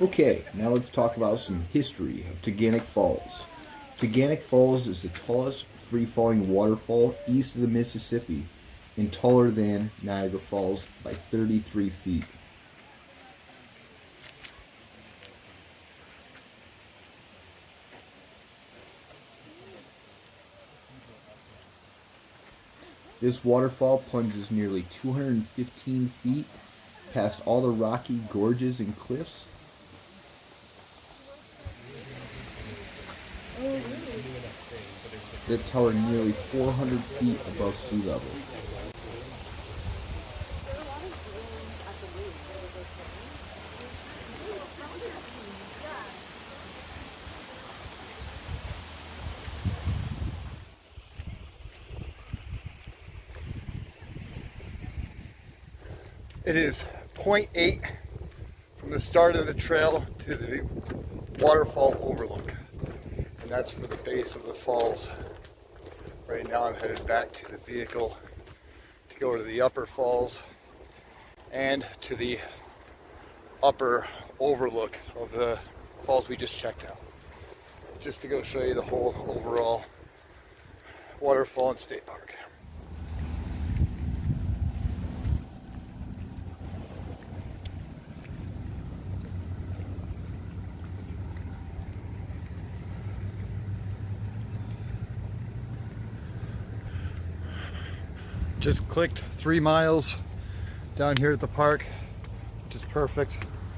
Okay, now let's talk about some history of Taughannock Falls. Taghkanic Falls is the tallest free-falling waterfall east of the Mississippi and taller than Niagara Falls by 33 feet. This waterfall plunges nearly 215 feet past all the rocky gorges and cliffs. That tower nearly 400 feet above sea level. It is 0.8 from the start of the trail to the waterfall overlook. And that's for the base of the falls. Right now I'm headed back to the vehicle to go to the upper falls and to the upper overlook of the falls we just checked out. Just to go show you the whole overall waterfall and state park. Just clicked 3 miles down here at the park, which is perfect.